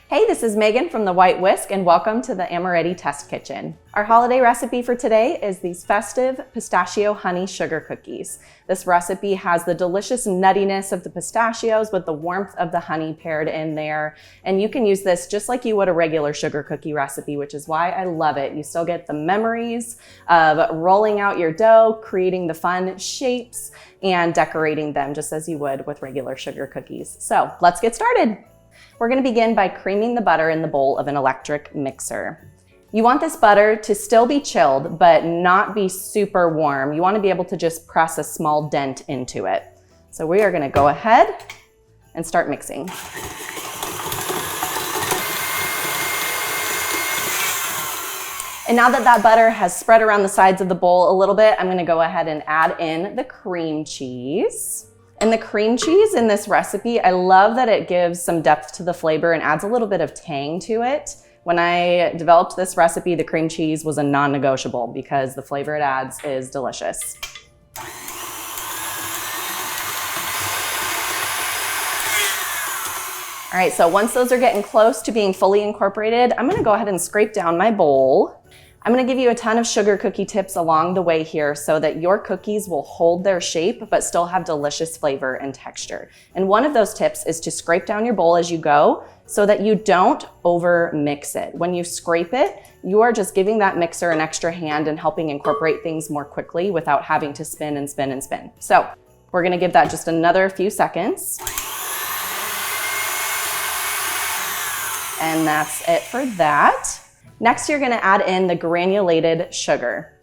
Hey, this is Megan from the White Whisk and welcome to the Amoretti Test Kitchen. Our holiday recipe for today is these festive pistachio honey sugar cookies. This recipe has the delicious nuttiness of the pistachios with the warmth of the honey paired in there. And you can use this just like you would a regular sugar cookie recipe, which is why I love it. You still get the memories of rolling out your dough, creating the fun shapes, and decorating them just as you would with regular sugar cookies. So let's get started. We're going to begin by creaming the butter in the bowl of an electric mixer. You want this butter to still be chilled, but not be super warm. You want to be able to just press a small dent into it. So we are going to go ahead and start mixing. And now that that butter has spread around the sides of the bowl a little bit, I'm going to go ahead and add in the cream cheese. And the cream cheese in this recipe, I love that it gives some depth to the flavor and adds a little bit of tang to it. When I developed this recipe, the cream cheese was a non-negotiable because the flavor it adds is delicious. All right, so once those are getting close to being fully incorporated, I'm gonna go ahead and scrape down my bowl. I'm going to give you a ton of sugar cookie tips along the way here so that your cookies will hold their shape but still have delicious flavor and texture. And one of those tips is to scrape down your bowl as you go so that you don't over mix it. When you scrape it, you are just giving that mixer an extra hand and helping incorporate things more quickly without having to spin and spin and spin. So we're going to give that just another few seconds. And that's it for that. Next, you're going to add in the granulated sugar.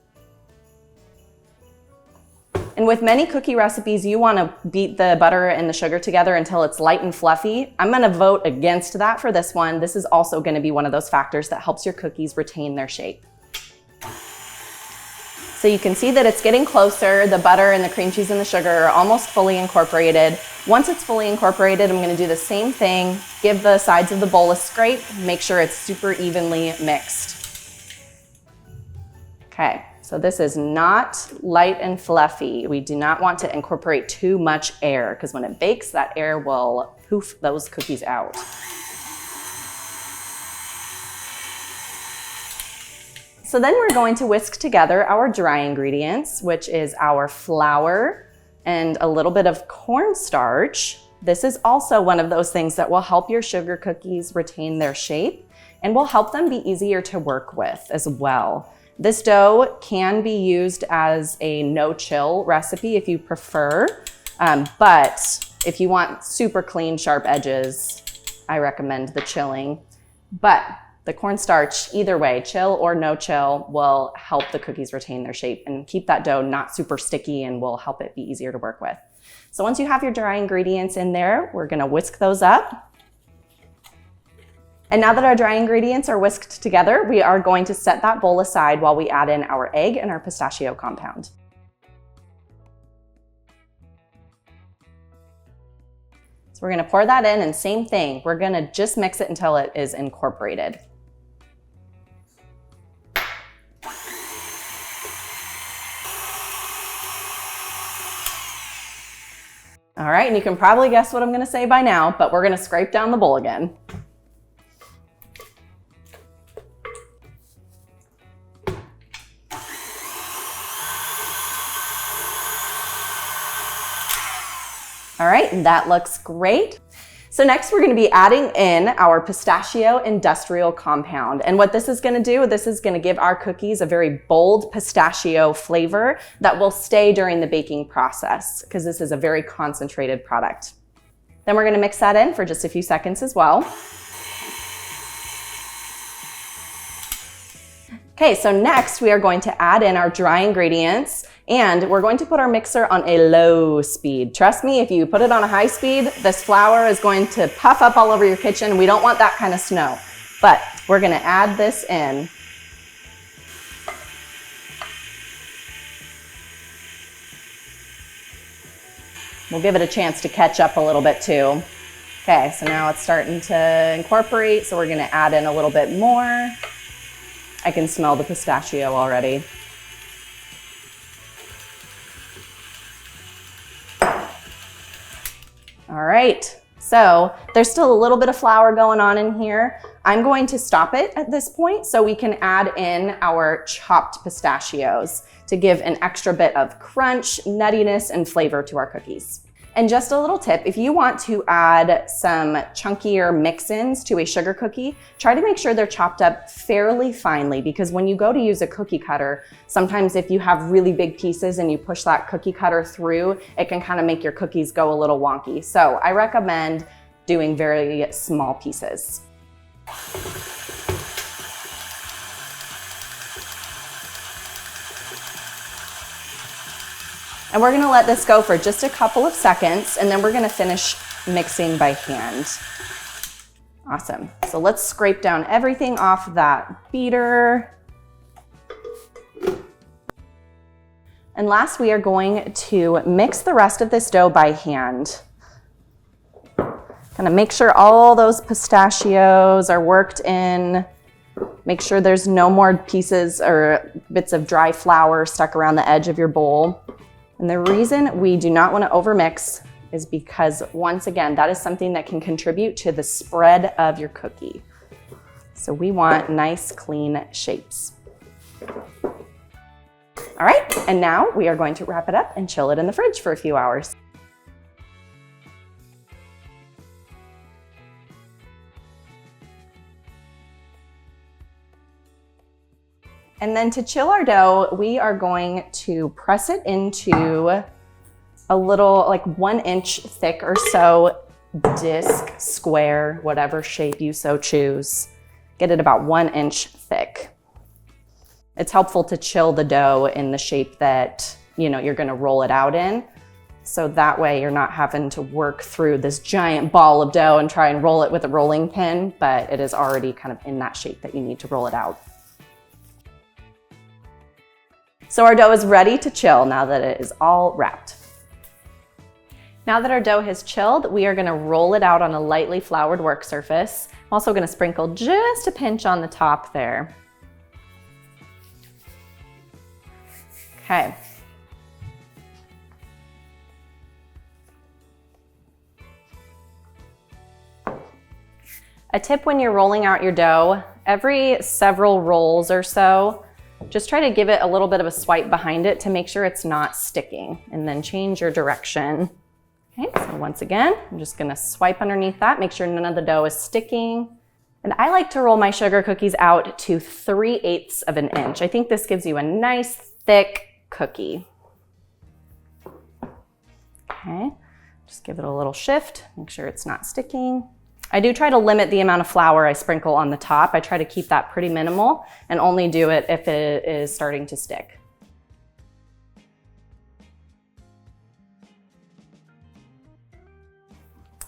And with many cookie recipes, you want to beat the butter and the sugar together until it's light and fluffy. I'm going to vote against that for this one. This is also going to be one of those factors that helps your cookies retain their shape. So you can see that it's getting closer. The butter and the cream cheese and the sugar are almost fully incorporated. Once it's fully incorporated, I'm going to do the same thing. Give the sides of the bowl a scrape. Make sure it's super evenly mixed. Okay, so this is not light and fluffy. We do not want to incorporate too much air because when it bakes, that air will poof those cookies out. So then we're going to whisk together our dry ingredients, which is our flour and a little bit of cornstarch. This is also one of those things that will help your sugar cookies retain their shape and will help them be easier to work with as well. This dough can be used as a no-chill recipe if you prefer, but if you want super clean, sharp edges, I recommend the chilling. But the cornstarch, either way, chill or no chill, will help the cookies retain their shape and keep that dough not super sticky and will help it be easier to work with. So once you have your dry ingredients in there, we're gonna whisk those up. And now that our dry ingredients are whisked together, we are going to set that bowl aside while we add in our egg and our pistachio compound. So we're gonna pour that in and same thing, we're gonna just mix it until it is incorporated. All right, and you can probably guess what I'm gonna say by now, but we're gonna scrape down the bowl again. All right, and that looks great. So next we're gonna be adding in our pistachio industrial compound. And what this is gonna do, this is gonna give our cookies a very bold pistachio flavor that will stay during the baking process because this is a very concentrated product. Then we're gonna mix that in for just a few seconds as well. Okay, so next we are going to add in our dry ingredients and we're going to put our mixer on a low speed. Trust me, if you put it on a high speed, this flour is going to puff up all over your kitchen. We don't want that kind of snow, but we're gonna add this in. We'll give it a chance to catch up a little bit too. Okay, so now it's starting to incorporate, so we're gonna add in a little bit more. I can smell the pistachio already. All right, So there's still a little bit of flour going on in here. I'm going to stop it at this point so we can add in our chopped pistachios to give an extra bit of crunch, nuttiness, and flavor to our cookies. And just a little tip, if you want to add some chunkier mix-ins to a sugar cookie, try to make sure they're chopped up fairly finely, because when you go to use a cookie cutter, sometimes if you have really big pieces and you push that cookie cutter through, it can kind of make your cookies go a little wonky. So I recommend doing very small pieces. And we're gonna let this go for just a couple of seconds, and then we're gonna finish mixing by hand. Awesome. So let's scrape down everything off that beater. And last, we are going to mix the rest of this dough by hand. Kind of make sure all those pistachios are worked in. Make sure there's no more pieces or bits of dry flour stuck around the edge of your bowl. And the reason we do not want to overmix is because, once again, that is something that can contribute to the spread of your cookie. So we want nice, clean shapes. All right, and now we are going to wrap it up and chill it in the fridge for a few hours. And then to chill our dough, we are going to press it into a little, like 1 inch thick or so disc, square, whatever shape you so choose. Get it about 1 inch thick. It's helpful to chill the dough in the shape that, you're gonna roll it out in. So that way you're not having to work through this giant ball of dough and try and roll it with a rolling pin, but it is already kind of in that shape that you need to roll it out. So our dough is ready to chill now that it is all wrapped. Now that our dough has chilled, we are gonna roll it out on a lightly floured work surface. I'm also gonna sprinkle just a pinch on the top there. Okay. A tip when you're rolling out your dough, every several rolls or so, just try to give it a little bit of a swipe behind it to make sure it's not sticking, and then change your direction. Okay, so once again, I'm just gonna swipe underneath that, make sure none of the dough is sticking. And I like to roll my sugar cookies out to 3/8 of an inch. I think this gives you a nice thick cookie. Okay, just give it a little shift, make sure it's not sticking. I do try to limit the amount of flour I sprinkle on the top. I try to keep that pretty minimal and only do it if it is starting to stick.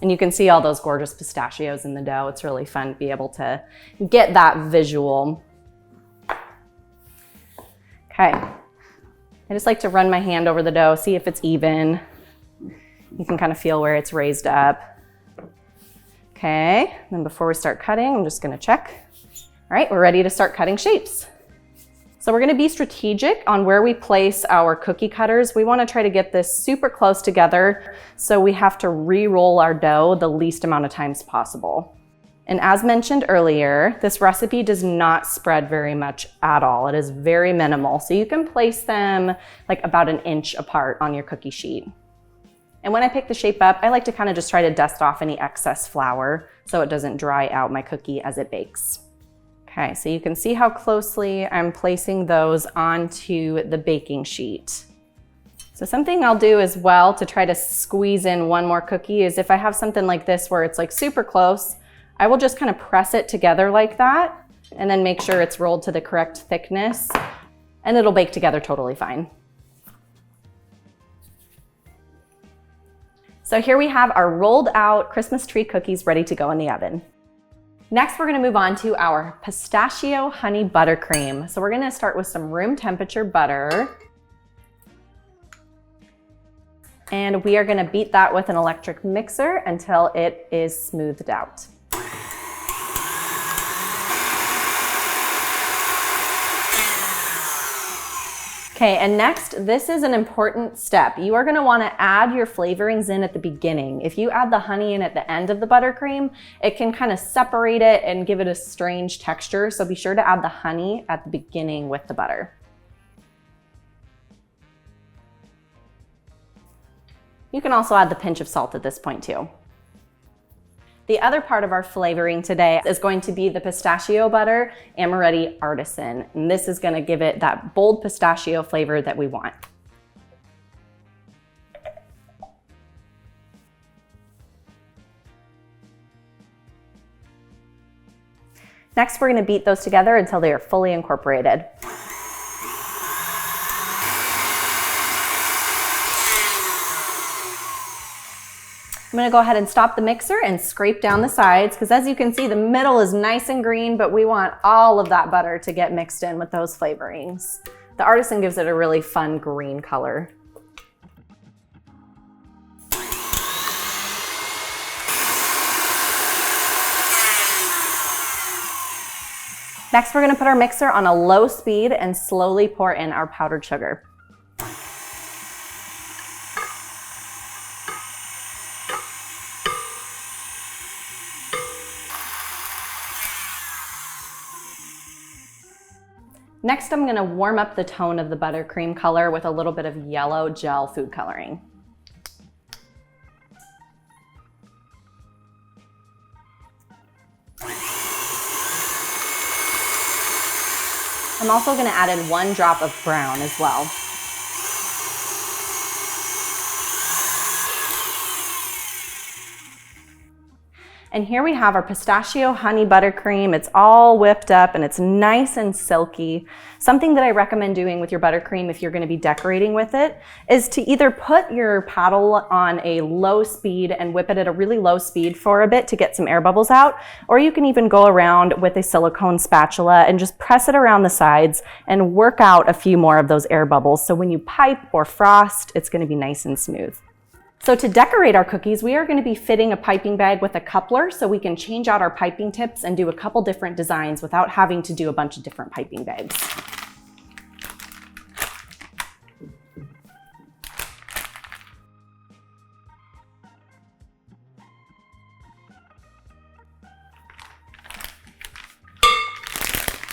And you can see all those gorgeous pistachios in the dough. It's really fun to be able to get that visual. Okay, I just like to run my hand over the dough, see if it's even. You can kind of feel where it's raised up. Okay, then before we start cutting, I'm just gonna check. All right, we're ready to start cutting shapes. So we're gonna be strategic on where we place our cookie cutters. We wanna try to get this super close together, so we have to re-roll our dough the least amount of times possible. And as mentioned earlier, this recipe does not spread very much at all. It is very minimal, so you can place them like about 1 inch apart on your cookie sheet. And when I pick the shape up, I like to kind of just try to dust off any excess flour so it doesn't dry out my cookie as it bakes. Okay, so you can see how closely I'm placing those onto the baking sheet. So something I'll do as well to try to squeeze in one more cookie is if I have something like this where it's like super close, I will just kind of press it together like that and then make sure it's rolled to the correct thickness, and it'll bake together totally fine. So here we have our rolled out Christmas tree cookies ready to go in the oven. Next, we're gonna move on to our pistachio honey buttercream. So we're gonna start with some room temperature butter. And we are gonna beat that with an electric mixer until it is smoothed out. Okay, and next, this is an important step. You are gonna wanna add your flavorings in at the beginning. If you add the honey in at the end of the buttercream, it can kind of separate it and give it a strange texture, so be sure to add the honey at the beginning with the butter. You can also add the pinch of salt at this point too. The other part of our flavoring today is going to be the pistachio butter Amoretti Artisan. And this is gonna give it that bold pistachio flavor that we want. Next, we're gonna beat those together until they are fully incorporated. I'm gonna go ahead and stop the mixer and scrape down the sides, because as you can see, the middle is nice and green, but we want all of that butter to get mixed in with those flavorings. The Artisan gives it a really fun green color. Next, we're gonna put our mixer on a low speed and slowly pour in our powdered sugar. Next, I'm gonna warm up the tone of the buttercream color with a little bit of yellow gel food coloring. I'm also gonna add in 1 drop of brown as well. And here we have our pistachio honey buttercream. It's all whipped up and it's nice and silky. Something that I recommend doing with your buttercream if you're gonna be decorating with it is to either put your paddle on a low speed and whip it at a really low speed for a bit to get some air bubbles out, or you can even go around with a silicone spatula and just press it around the sides and work out a few more of those air bubbles. So when you pipe or frost, it's gonna be nice and smooth. So to decorate our cookies, we are going to be fitting a piping bag with a coupler so we can change out our piping tips and do a couple different designs without having to do a bunch of different piping bags.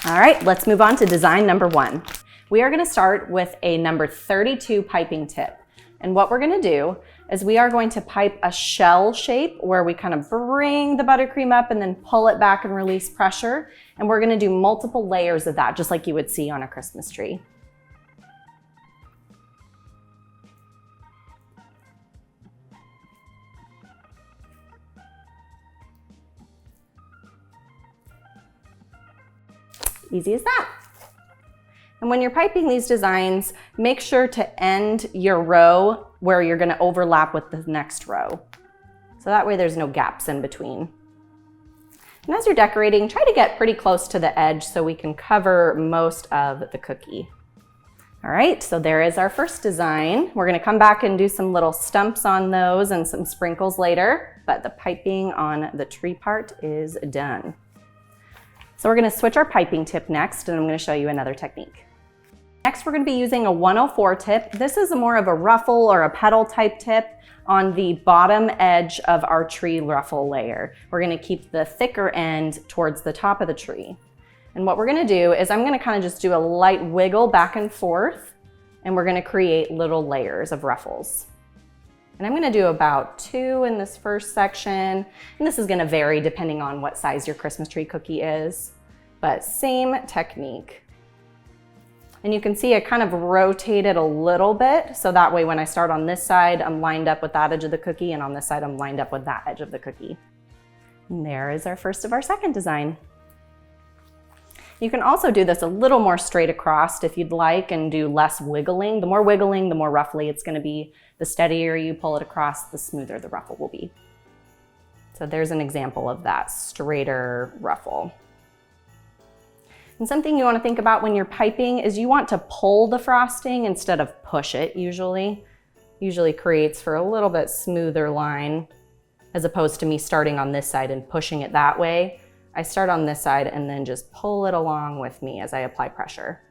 All right, let's move on to design number 1. We are going to start with a number 32 piping tip. And what we're gonna do is we are going to pipe a shell shape where we kind of bring the buttercream up and then pull it back and release pressure. And we're gonna do multiple layers of that, just like you would see on a Christmas tree. Easy as that. And when you're piping these designs, make sure to end your row where you're gonna overlap with the next row. So that way there's no gaps in between. And as you're decorating, try to get pretty close to the edge so we can cover most of the cookie. All right, so there is our first design. We're gonna come back and do some little stumps on those and some sprinkles later, but the piping on the tree part is done. So we're gonna switch our piping tip next, and I'm gonna show you another technique. Next, we're gonna be using a 104 tip. This is more of a ruffle or a petal type tip on the bottom edge of our tree ruffle layer. We're gonna keep the thicker end towards the top of the tree. And what we're gonna do is I'm gonna kind of just do a light wiggle back and forth, and we're gonna create little layers of ruffles. And I'm gonna do about 2 in this first section, and this is gonna vary depending on what size your Christmas tree cookie is, but same technique. And you can see I kind of rotate it a little bit, so that way when I start on this side, I'm lined up with that edge of the cookie, and on this side, I'm lined up with that edge of the cookie. And there is our first of our second design. You can also do this a little more straight across if you'd like and do less wiggling. The more wiggling, the more ruffly it's gonna be. The steadier you pull it across, the smoother the ruffle will be. So there's an example of that straighter ruffle. And something you want to think about when you're piping is you want to pull the frosting instead of push it usually. Usually creates for a little bit smoother line as opposed to me starting on this side and pushing it that way. I start on this side and then just pull it along with me as I apply pressure.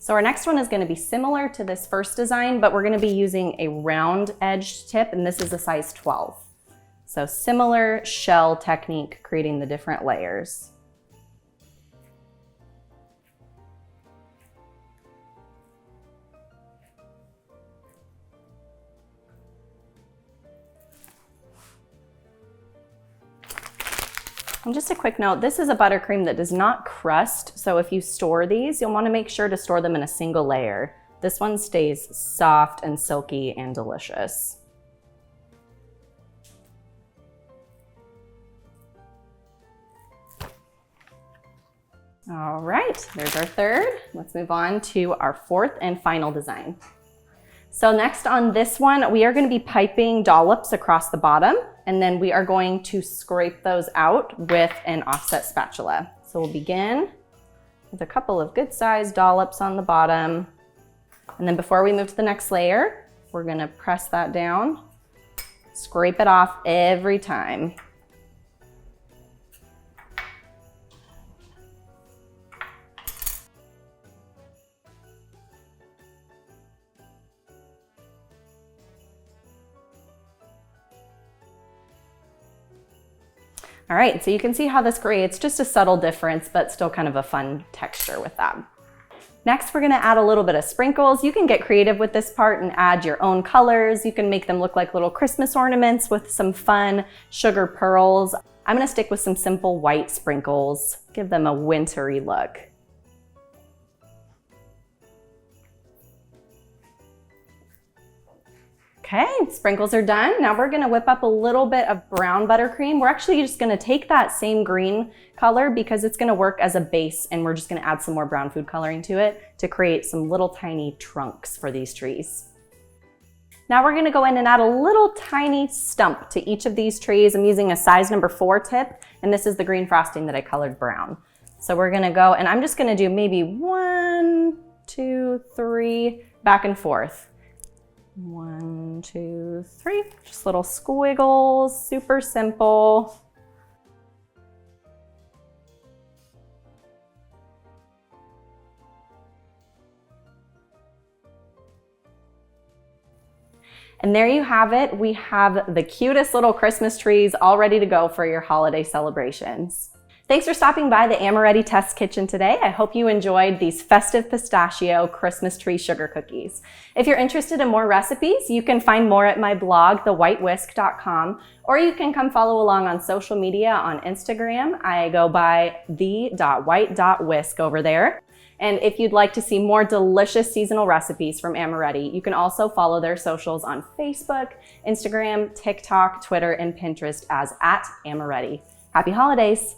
So our next one is going to be similar to this first design, but we're going to be using a round edged tip, and this is a size 12. So similar shell technique, creating the different layers. And just a quick note, this is a buttercream that does not crust, so if you store these, you'll want to make sure to store them in a single layer. This one stays soft and silky and delicious. All right, there's our third. Let's move on to our fourth and final design. So next on this one, we are going to be piping dollops across the bottom, and then we are going to scrape those out with an offset spatula. So we'll begin with a couple of good sized dollops on the bottom. And then before we move to the next layer, we're going to press that down, scrape it off every time. All right, so you can see how this creates just a subtle difference, but still kind of a fun texture with that. Next, we're gonna add a little bit of sprinkles. You can get creative with this part and add your own colors. You can make them look like little Christmas ornaments with some fun sugar pearls. I'm gonna stick with some simple white sprinkles, give them a wintry look. Okay, sprinkles are done. Now we're gonna whip up a little bit of brown buttercream. We're actually just gonna take that same green color because it's gonna work as a base, and we're just gonna add some more brown food coloring to it to create some little tiny trunks for these trees. Now we're gonna go in and add a little tiny stump to each of these trees. I'm using a size number 4 tip, and this is the green frosting that I colored brown. So we're gonna go, and I'm just gonna do maybe 1, 2, 3, back and forth. 1, 2, 3, just little squiggles, super simple. And there you have it. We have the cutest little Christmas trees all ready to go for your holiday celebrations. Thanks for stopping by the Amoretti Test Kitchen today. I hope you enjoyed these festive pistachio Christmas tree sugar cookies. If you're interested in more recipes, you can find more at my blog, thewhitewhisk.com, or you can come follow along on social media on Instagram. I go by the.white.whisk over there. And if you'd like to see more delicious seasonal recipes from Amoretti, you can also follow their socials on Facebook, Instagram, TikTok, Twitter, and Pinterest as @Amoretti. Happy holidays!